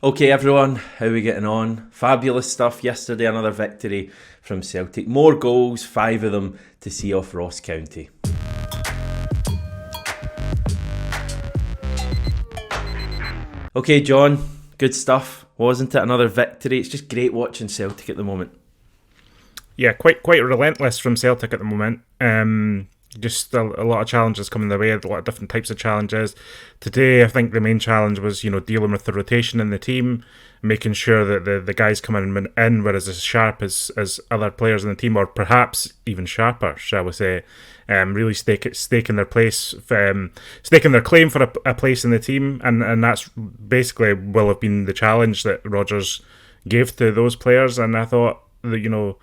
Okay everyone, how are we getting on? Fabulous stuff yesterday, another victory from Celtic. More goals, 5 of them to see off Ross County. Okay John, good stuff, wasn't it? Another victory. It's just great watching Celtic at the moment. Yeah, quite relentless from Celtic at the moment. Just a lot of challenges coming their way, a lot of different types of challenges. Today, I think the main challenge was, dealing with the rotation in the team, making sure that the guys coming in were as sharp as other players in the team, or perhaps even sharper, shall we say. Really staking their place, staking their claim for a place in the team, and that's basically will have been the challenge that Rodgers gave to those players. And I thought that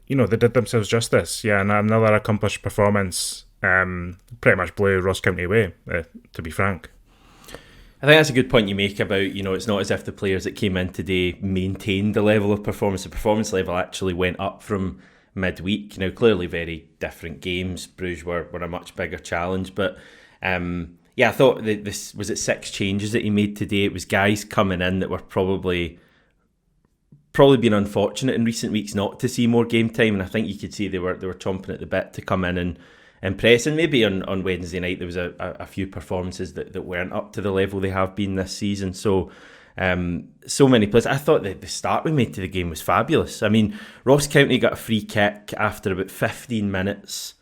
they did themselves justice. Yeah, and another accomplished performance. Pretty much blew Ross County away, to be frank. I think that's a good point you make about, it's not as if the players that came in today maintained the level of performance. The performance level actually went up from midweek. Now, clearly very different games. Bruges were a much bigger challenge. But, I thought that this was it 6 changes that he made today. It was guys coming in that were probably been unfortunate in recent weeks not to see more game time, and I think you could see they were chomping at the bit to come in and impress. And maybe on Wednesday night there was a few performances that weren't up to the level they have been this season. So many players. I thought that the start we made to the game was fabulous. I mean, Ross County got a free kick after about 15 minutes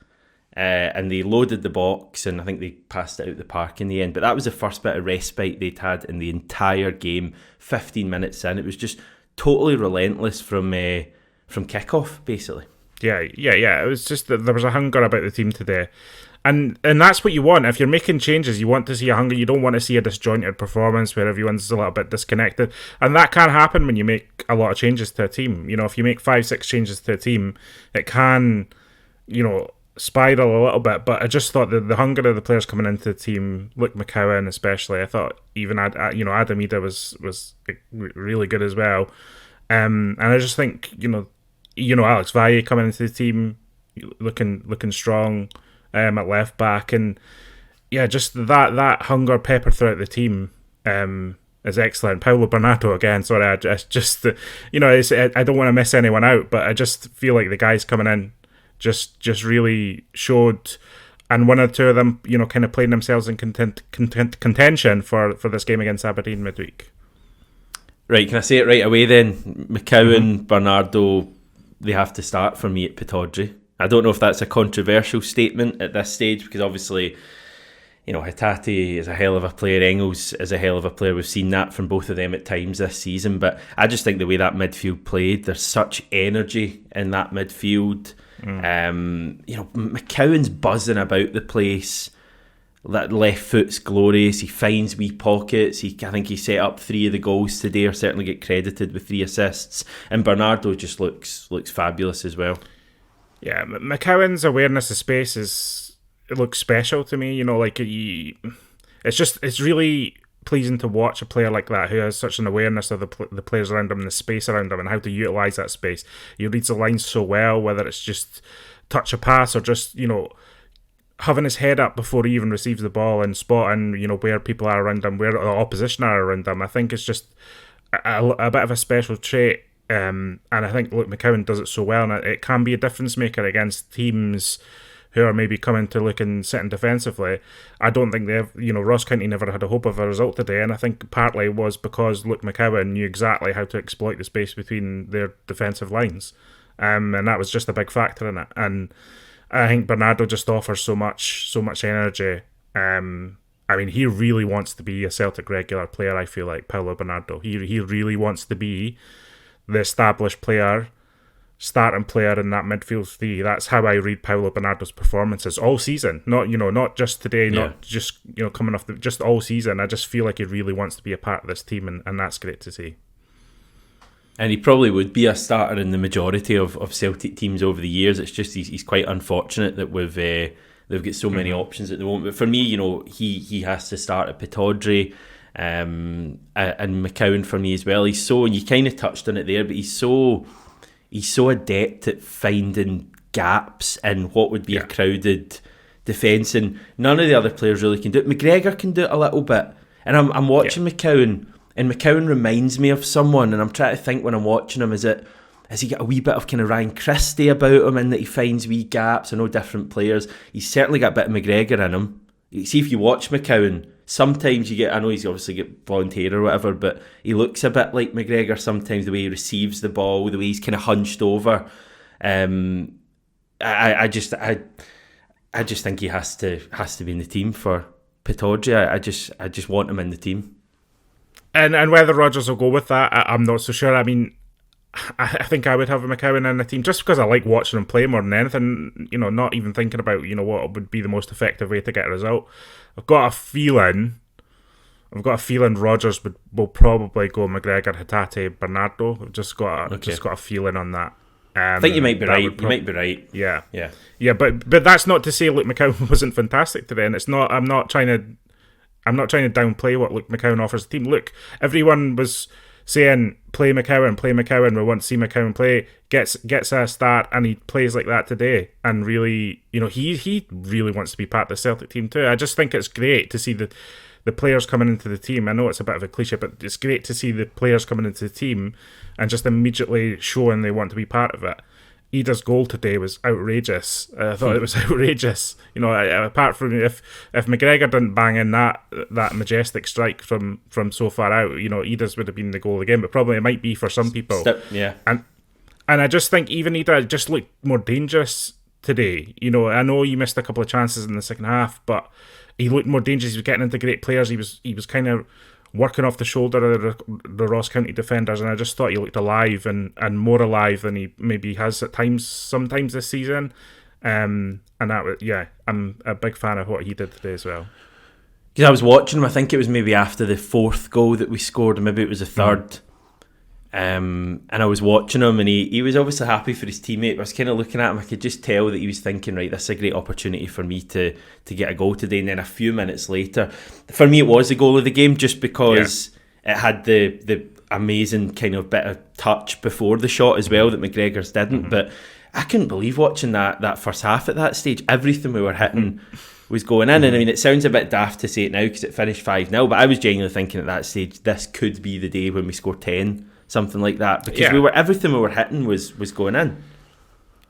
and they loaded the box, and I think they passed it out the park in the end. But that was the first bit of respite they'd had in the entire game. 15 minutes in, it was just totally relentless from kickoff, basically. Yeah. It was just that there was a hunger about the team today, and that's what you want. If you're making changes, you want to see a hunger. You don't want to see a disjointed performance where everyone's a little bit disconnected, and that can happen when you make a lot of changes to a team. If you make 5-6 changes to a team, it can, spiral a little bit. But I just thought that the hunger of the players coming into the team, Luke McCowan especially, I thought even Adam Ida was really good as well. And I just think Alex Valle coming into the team looking strong at left back, and just that hunger pepper throughout the team is excellent. Paulo Bernardo again. Sorry, I just I don't want to miss anyone out, but I just feel like the guys coming in just really showed, and one or two of them, kind of playing themselves in contention for this game against Aberdeen midweek. Right, can I say it right away then? McCowan, Bernardo, they have to start for me at Pittodrie. I don't know if that's a controversial statement at this stage, because obviously, Hatate is a hell of a player, Engels is a hell of a player. We've seen that from both of them at times this season, but I just think the way that midfield played, there's such energy in that midfield. McCowan's buzzing about the place. That left foot's glorious. He finds wee pockets. I think he set up 3 of the goals today, or certainly get credited with 3 assists. And Bernardo just looks fabulous as well. Yeah, McCowan's awareness of space looks special to me. It's really pleasing to watch a player like that who has such an awareness of the players around him and the space around him and how to utilise that space. He reads the lines so well, whether it's just touch a pass or just, having his head up before he even receives the ball and spotting, where people are around him, where the opposition are around him. I think it's just a bit of a special trait. And I think Luke McCowan does it so well, and it can be a difference maker against teams who are maybe coming to look and sitting defensively. I don't think Ross County never had a hope of a result today, and I think partly was because Luke McCowan knew exactly how to exploit the space between their defensive lines, and that was just a big factor in it. And I think Bernardo just offers so much energy. He really wants to be a Celtic regular player, I feel like, Paulo Bernardo. He really wants to be the established player, starting player in that midfield 3. That's how I read Paulo Bernardo's performances all season. Not just today, not just coming off just all season. I just feel like he really wants to be a part of this team, and that's great to see. And he probably would be a starter in the majority of Celtic teams over the years. It's just he's quite unfortunate that they've got so many options at the moment. But for me, he has to start at Pittodrie, and McCowan for me as well. He's so, and you kind of touched on it there, but he's so adept at finding gaps in what would be a crowded defence, and none of the other players really can do it. McGregor can do it a little bit, and I'm watching McCowan, And McCowan reminds me of someone, and I'm trying to think when I'm watching him, has he got a wee bit of kind of Ryan Christie about him in that he finds wee gaps? I know different players. He's certainly got a bit of McGregor in him. You see, if you watch McCowan, sometimes you get, I know he's obviously got blonde hair or whatever, but he looks a bit like McGregor sometimes, the way he receives the ball, the way he's kind of hunched over. I just think he has to be in the team for Pittodrie. I just want him in the team. And whether Rodgers will go with that, I'm not so sure. I mean, I think I would have a McCowan in the team just because I like watching him play more than anything. You know, not even thinking about what would be the most effective way to get a result. I've got a feeling Rodgers will probably go McGregor, Hatate, Bernardo. I've just got a feeling on that. I think you might be right. You might be right. Yeah. But that's not to say Luke McCowan wasn't fantastic today, and it's not. I'm not trying to downplay what Luke McCowan offers the team. Look, everyone was saying play McCowan. We want to see McCowan play. Gets a start, and he plays like that today. And really, he really wants to be part of the Celtic team too. I just think it's great to see the players coming into the team. I know it's a bit of a cliche, but it's great to see the players coming into the team and just immediately showing they want to be part of it. Ida's goal today was outrageous. I thought it was outrageous. Apart from if McGregor didn't bang in that majestic strike from so far out, Ida's would have been the goal of the game. But probably it might be for some people. Yeah. And I just think even Ida just looked more dangerous today. I know he missed a couple of chances in the second half, but he looked more dangerous. He was getting into great players. He was kind of working off the shoulder of the Ross County defenders, and I just thought he looked alive and more alive than he maybe has at times, sometimes this season. And that was, I'm a big fan of what he did today as well. Because I was watching him, I think it was maybe after the fourth goal that we scored, or maybe it was the third. And I was watching him, and he was obviously happy for his teammate. I was kind of looking at him, I could just tell that he was thinking, right, this is a great opportunity for me to get a goal today. And then a few minutes later, for me it was the goal of the game, just because it had the amazing kind of bit of touch before the shot as well that McGregor's didn't. But I couldn't believe watching that first half at that stage. Everything we were hitting was going in. And I mean, it sounds a bit daft to say it now because it finished 5-0, but I was genuinely thinking at that stage, this could be the day when we score 10, something like that, because everything we were hitting was going in.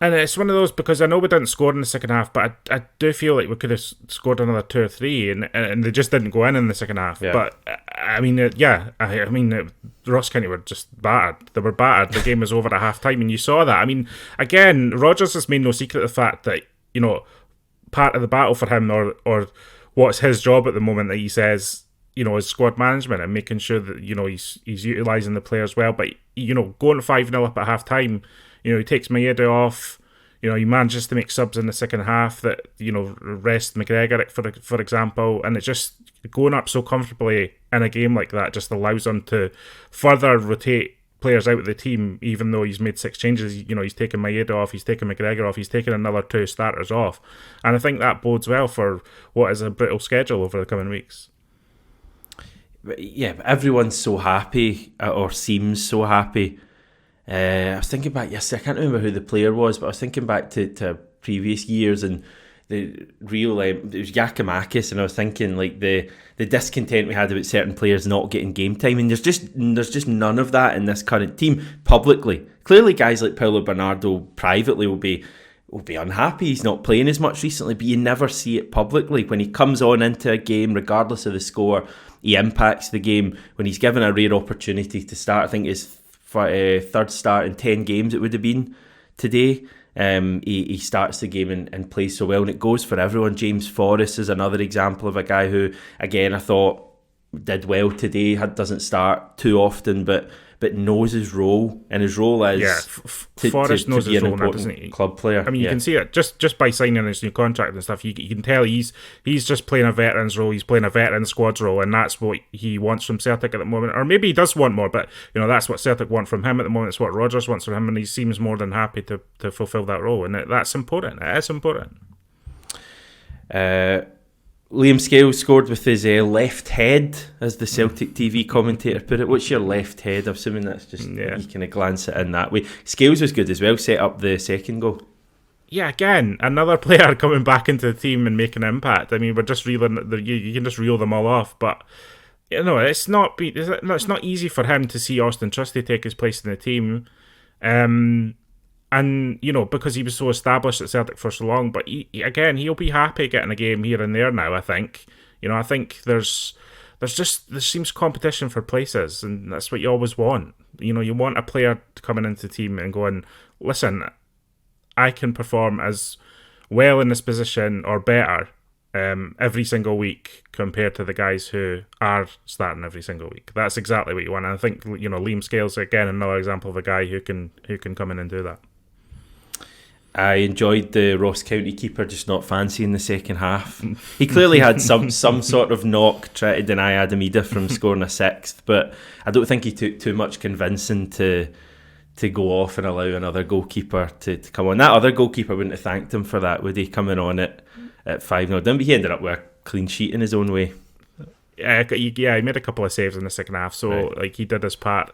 And it's one of those, because I know we didn't score in the second half, but I do feel like we could have scored another 2 or 3, and they just didn't go in the second half. But I mean, Ross County were just battered. They were battered. The game was over at half time, and you saw that. I mean, again, Rodgers has made no secret of the fact that part of the battle for him, or what's his job at the moment, that he says, is squad management and making sure that, he's utilising the players well. But, going 5-0 up at half time, he takes Maeda off, he manages to make subs in the second half that, rest McGregor, for example, and it's just going up so comfortably in a game like that just allows him to further rotate players out of the team, even though he's made 6 changes. He's taken Maeda off, he's taken McGregor off, he's taken another 2 starters off. And I think that bodes well for what is a brittle schedule over the coming weeks. Yeah, but everyone's so happy, or seems so happy. I was thinking back yesterday, I can't remember who the player was, but I was thinking back to previous years, and the real, it was Giacomakis, and I was thinking like the discontent we had about certain players not getting game time, and there's just none of that in this current team publicly. Clearly guys like Paulo Bernardo privately will be unhappy he's not playing as much recently, but you never see it publicly. When he comes on into a game, regardless of the score, he impacts the game. When he's given a rare opportunity to start, I think his third start in 10 games it would have been today, he starts the game and plays so well, and it goes for everyone. James Forrest is another example of a guy who, again, I thought did well today, doesn't start too often, but knows his role, and his role is Forrest knows his role now, doesn't he? Club player. I mean, you can see it just by signing his new contract and stuff. You can tell he's just playing a veteran's role. He's playing a veteran squad's role, and that's what he wants from Celtic at the moment. Or maybe he does want more, but that's what Celtic want from him at the moment. It's what Rodgers wants from him, and he seems more than happy to fulfil that role, and that's important. It is important. Liam Scales scored with his left head, as the Celtic TV commentator put it. What's your left head? I'm assuming that's just you kind of glance it in that way. Scales was good as well, set up the second goal. Yeah, again, another player coming back into the team and making an impact. I mean, we're just reeling. You can just reel them all off, but it's not easy for him to see Austin Trusty take his place in the team. And, because he was so established at Celtic for so long. But he'll be happy getting a game here and there now, I think. I think there seems competition for places, and that's what you always want. You want a player coming into the team and going, listen, I can perform as well in this position or better every single week compared to the guys who are starting every single week. That's exactly what you want. And I think, Liam Scales, again, another example of a guy who can come in and do that. I enjoyed the Ross County keeper just not fancying the second half. He clearly had some sort of knock trying to deny Adam Ida from scoring a sixth, but I don't think he took too much convincing to go off and allow another goalkeeper to come on. That other goalkeeper wouldn't have thanked him for that, would he, coming on at 5-0? But he ended up with a clean sheet in his own way. Yeah, he made a couple of saves in the second half, so right. He did his part.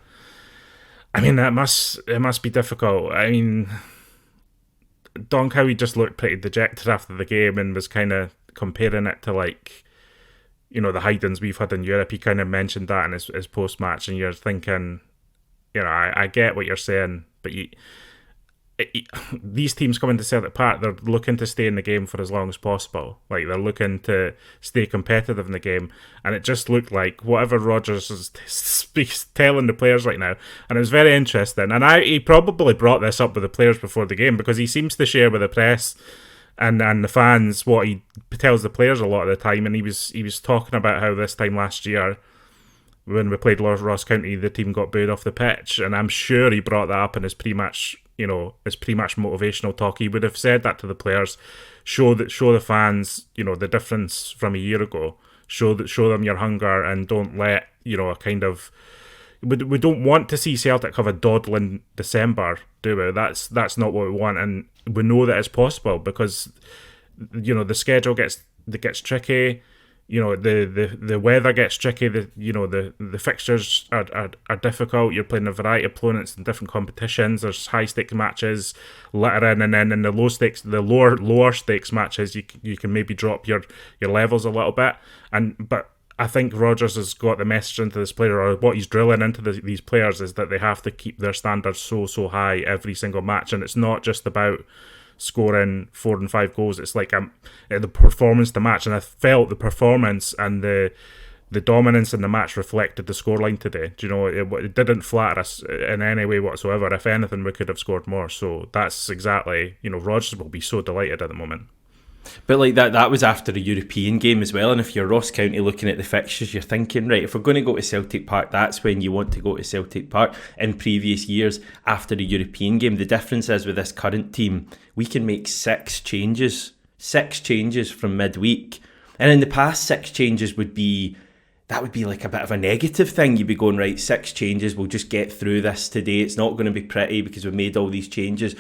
I mean, it must be difficult. I mean, Don Cowie just looked pretty dejected after the game and was kind of comparing it to, the hidings we've had in Europe. He kind of mentioned that in his post-match, and you're thinking, I get what you're saying, but these teams coming to Celtic Park, they're looking to stay in the game for as long as possible. They're looking to stay competitive in the game, and it just looked like whatever Rodgers is telling the players right now, and it was very interesting. And he probably brought this up with the players before the game, because he seems to share with the press and the fans what he tells the players a lot of the time. And he was talking about how this time last year, when we played Ross County, the team got booed off the pitch, and I'm sure he brought that up in his pre-match motivational talk. He would have said that to the players, show the fans, the difference from a year ago. Show them your hunger, and don't let a kind of. We don't want to see Celtic have a dawdling December, do we? That's not what we want, and we know that it's possible because the schedule gets tricky. The weather gets tricky. The fixtures are difficult. You're playing a variety of opponents in different competitions. There's high stakes matches later in, and then in the lower stakes matches, you can maybe drop your levels a little bit. But I think Rodgers has got the message into this player, or what he's drilling into these players, is that they have to keep their standards so high every single match, and it's not just about scoring 4 and 5 goals. It's like the performance the match, and I felt the performance and the dominance in the match reflected the scoreline today. It didn't flatter us in any way whatsoever. If anything, we could have scored more. So that's exactly, Rodgers will be so delighted at the moment. But that was after a European game as well, and if you're Ross County looking at the fixtures, you're thinking, right, if we're going to go to Celtic Park, that's when you want to go to Celtic Park. In previous years, after the European game, the difference is with this current team, we can make 6 changes from midweek, and in the past, 6 changes would be like a bit of a negative thing. You'd be going, right, 6 changes, we'll just get through this today, it's not going to be pretty because we've made all these changes.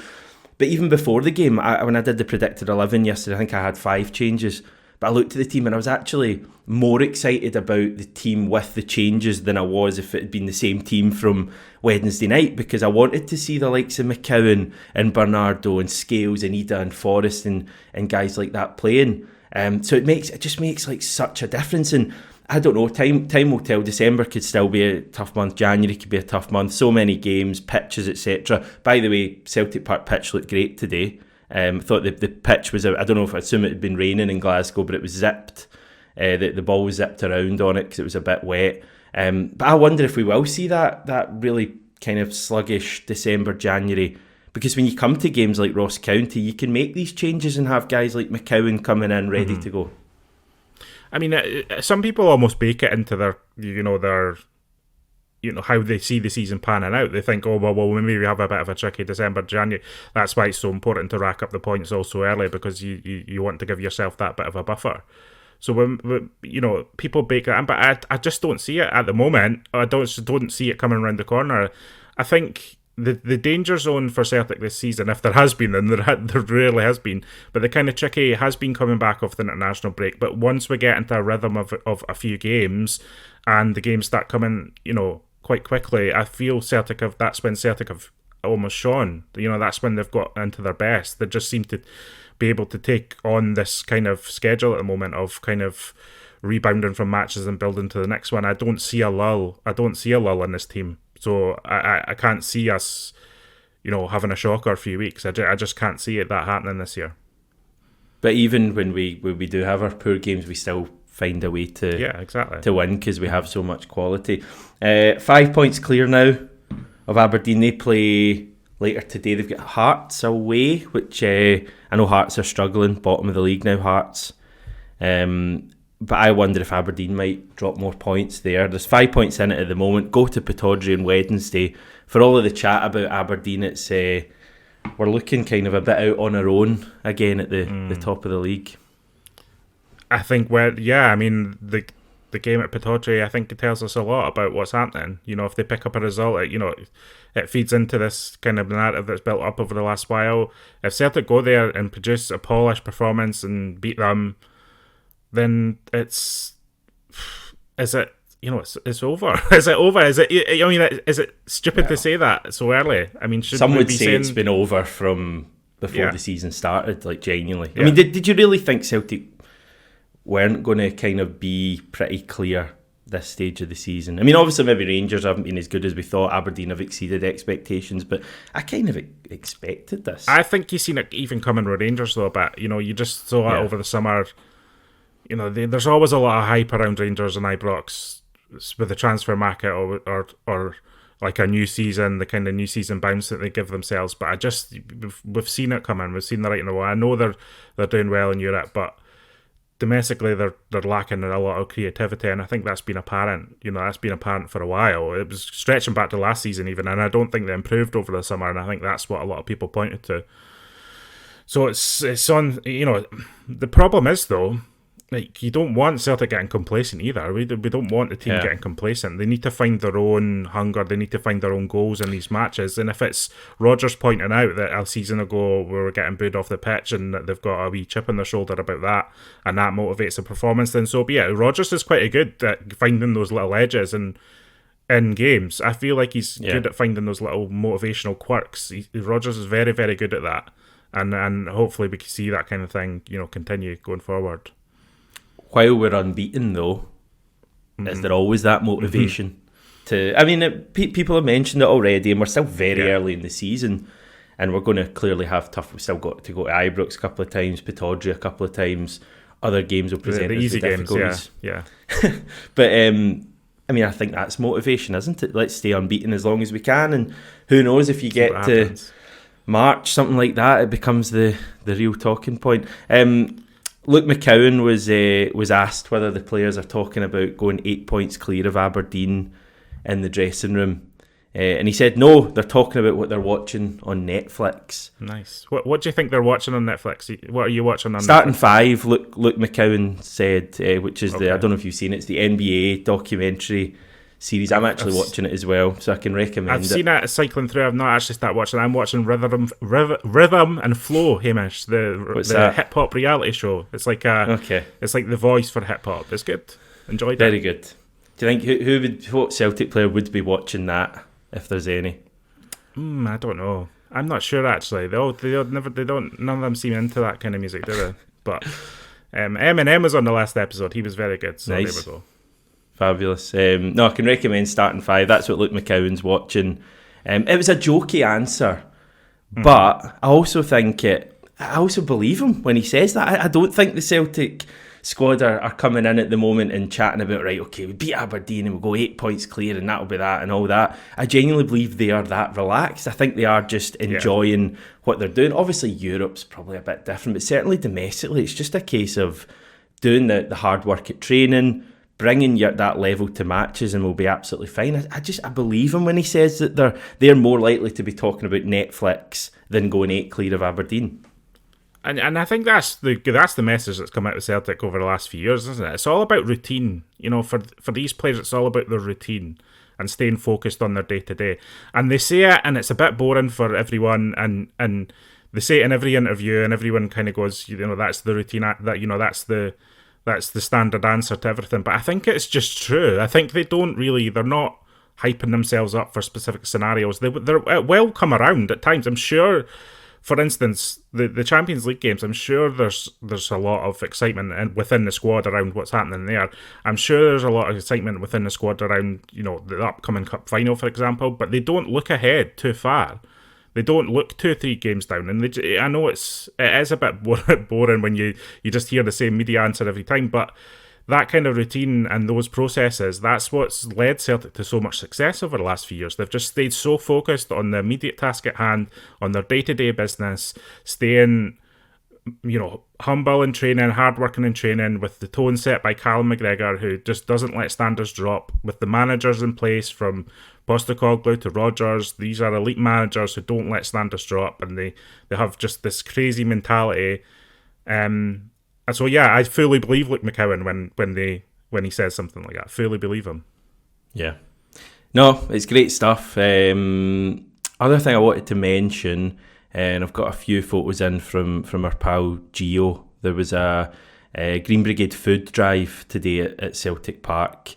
But even before the game, when I did the predicted 11 yesterday, I think I had 5 changes. But I looked at the team and I was actually more excited about the team with the changes than I was if it had been the same team from Wednesday night, because I wanted to see the likes of McCowan and Bernardo and Scales and Ida and Forrest and guys like that playing. So it just makes like such a difference. And I don't know, time will tell. December could still be a tough month. January could be a tough month. So many games, pitches, etc. By the way, Celtic Park pitch looked great today. I thought the pitch was, I don't know if I assume it had been raining in Glasgow, but it was zipped. The ball was zipped around on it because it was a bit wet. But I wonder if we will see that really kind of sluggish December, January. Because when you come to games like Ross County, you can make these changes and have guys like McCowan coming in ready to go. I mean, some people almost bake it into their how they see the season panning out. They think, well, maybe we have a bit of a tricky December, January. That's why it's so important to rack up the points also early, because you want to give yourself that bit of a buffer. So when people bake that in, but I just don't see it at the moment. I don't see it coming around the corner. I think the danger zone for Celtic this season, if there has been, and there rarely has been, but the kind of tricky has been coming back off the international break. But once we get into a rhythm of a few games, and the games start coming, quite quickly, I feel that's when Celtic have almost shone. That's when they've got into their best. They just seem to be able to take on this kind of schedule at the moment of kind of rebounding from matches and building to the next one. I don't see a lull. I don't see a lull in this team. So I can't see us, having a shocker a few weeks. I just can't see that happening this year. But even when we do have our poor games, we still find a way to win because we have so much quality. 5 points clear now of Aberdeen. They play later today. They've got Hearts away, which I know Hearts are struggling, bottom of the league now, Hearts. But I wonder if Aberdeen might drop more points there. There's 5 points in it at the moment. Go to Pittodrie on Wednesday. For all of the chat about Aberdeen, it's we're looking kind of a bit out on our own again at the top of the league. I think the game at Pittodrie, I think it tells us a lot about what's happening. If they pick up a result, it feeds into this kind of narrative that's built up over the last while. If Celtic go there and produce a polished performance and beat them, then it's over. Is it over? Is it stupid to say that so early? I mean, some would say it's been over from before the season started, like genuinely. I mean, did you really think Celtic weren't going to kind of be pretty clear this stage of the season? I mean, obviously maybe Rangers haven't been as good as we thought. Aberdeen have exceeded expectations, but I kind of expected this. I think you've seen it even coming with Rangers though a bit. You just saw it over the summer. There's always a lot of hype around Rangers and Ibrox with the transfer market or like a new season, the kind of new season bounce that they give themselves. But we've seen it coming. We've seen the writing on the wall. I know they're doing well in Europe, but domestically they're lacking a lot of creativity, and I think that's been apparent. That's been apparent for a while. It was stretching back to last season even, and I don't think they improved over the summer, and I think that's what a lot of people pointed to. So it's on. The problem is though, like, you don't want Celtic getting complacent either. We don't want the team getting complacent. They need to find their own hunger. They need to find their own goals in these matches. And if it's Rodgers pointing out that a season ago we were getting booed off the pitch and that they've got a wee chip on their shoulder about that, and that motivates the performance, then so be it. Rodgers is quite good at finding those little edges in games. I feel like he's good at finding those little motivational quirks. Rodgers is very, very good at that. And hopefully we can see that kind of thing, continue going forward. While we're unbeaten, though, is there always that motivation to... I mean, people have mentioned it already, and we're still very early in the season, and we're going to clearly have tough... We've still got to go to Ibrox a couple of times, Pittodrie a couple of times, other games will present the us easy with difficulties. Yeah. But, I mean, I think that's motivation, isn't it? Let's stay unbeaten as long as we can, and who knows, if you get to March, something like that, it becomes the real talking point. Luke McCowan was asked whether the players are talking about going 8 points clear of Aberdeen in the dressing room, and he said no, they're talking about what they're watching on Netflix. Nice. What do you think they're watching on Netflix? What are you watching on Starting Netflix? 5, Luke McCowan said, which is I don't know if you've seen it, it's the NBA documentary series. I'm actually watching it as well, so I can recommend it. I've seen it cycling through. I've not actually started watching it. I'm watching Rhythm and Flow, Hamish, the hip hop reality show. It's like it's like The Voice for hip hop. It's good. Enjoyed it. Very good. Do you think what Celtic player would be watching that, if there's any? I don't know. I'm not sure actually. None of them seem into that kind of music, do they? But Eminem was on the last episode. He was very good. So nice. There we go. Fabulous. No, I can recommend Starting 5. That's what Luke McCowan's watching. It was a jokey answer, but I also think I also believe him when he says that. I don't think the Celtic squad are coming in at the moment and chatting about, right, okay, we beat Aberdeen and we'll go 8 points clear and that'll be that and all that. I genuinely believe they are that relaxed. I think they are just enjoying what they're doing. Obviously, Europe's probably a bit different, but certainly domestically, it's just a case of doing the hard work at training, bringing that level to matches, and we'll be absolutely fine. I believe him when he says that they're more likely to be talking about Netflix than going 8 clear of Aberdeen. And I think that's the message that's come out of Celtic over the last few years, isn't it? It's all about routine. For these players, it's all about their routine and staying focused on their day to day. And they say it, and it's a bit boring for everyone. And they say it in every interview, and everyone kind of goes, that's the routine. That's the standard answer to everything. But I think it's just true. I think they're not hyping themselves up for specific scenarios. It will come around at times. I'm sure for instance, the Champions League games, I'm sure there's a lot of excitement within the squad around what's happening there. I'm sure there's a lot of excitement within the squad around, the upcoming cup final, for example, but they don't look ahead too far. They don't look 2 or 3 games down, and I know it is a bit boring when you just hear the same media answer every time, but that kind of routine and those processes, that's what's led Celtic to so much success over the last few years. They've just stayed so focused on the immediate task at hand, on their day-to-day business, staying, humble in training, hard-working in training, with the tone set by Callum McGregor, who just doesn't let standards drop, with the managers in place from Postecoglou to Rodgers. These are elite managers who don't let standards drop, and they have just this crazy mentality. And so, yeah, I fully believe Luke McCowan when he says something like that. Fully believe him. Yeah. No, it's great stuff. Other thing I wanted to mention, and I've got a few photos in from our pal Gio. There was a Green Brigade food drive today at Celtic Park.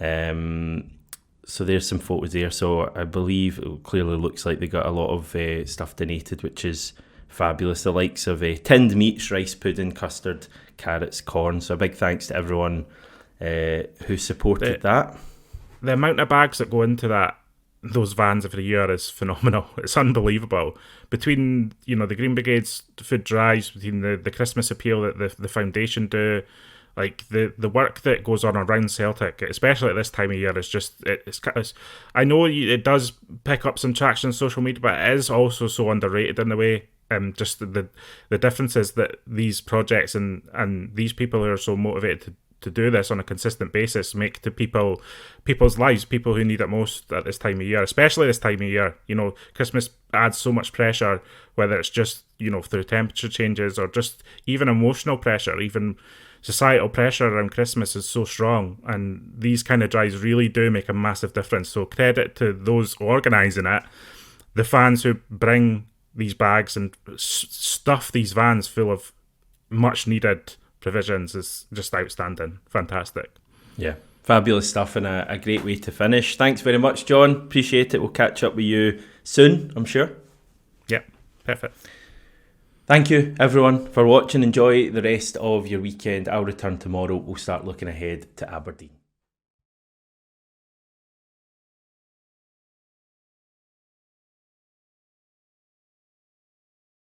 So there's some photos there. So I believe it clearly looks like they got a lot of stuff donated, which is fabulous. The likes of tinned meats, rice pudding, custard, carrots, corn. So a big thanks to everyone who supported that. The amount of bags that go into those vans every year is phenomenal. It's unbelievable. Between the Green Brigade's food drives, between the Christmas appeal that the foundation do, like the work that goes on around Celtic, especially at this time of year, is just it's I know it does pick up some traction on social media, but it is also so underrated in a way. Just the differences that these projects and these people who are so motivated to do this on a consistent basis make to people's lives, people who need it most at this time of year, especially this time of year. Christmas adds so much pressure, whether it's just through temperature changes or just even emotional pressure, even societal pressure around Christmas is so strong, and these kind of drives really do make a massive difference. So credit to those organising it, the fans who bring these bags and stuff these vans full of much needed provisions is just outstanding. Fantastic. Yeah, fabulous stuff, and a great way to finish. Thanks very much, John. Appreciate it. We'll catch up with you soon, I'm sure. Yeah, perfect. Thank you, everyone, for watching. Enjoy the rest of your weekend. I'll return tomorrow. We'll start looking ahead to Aberdeen.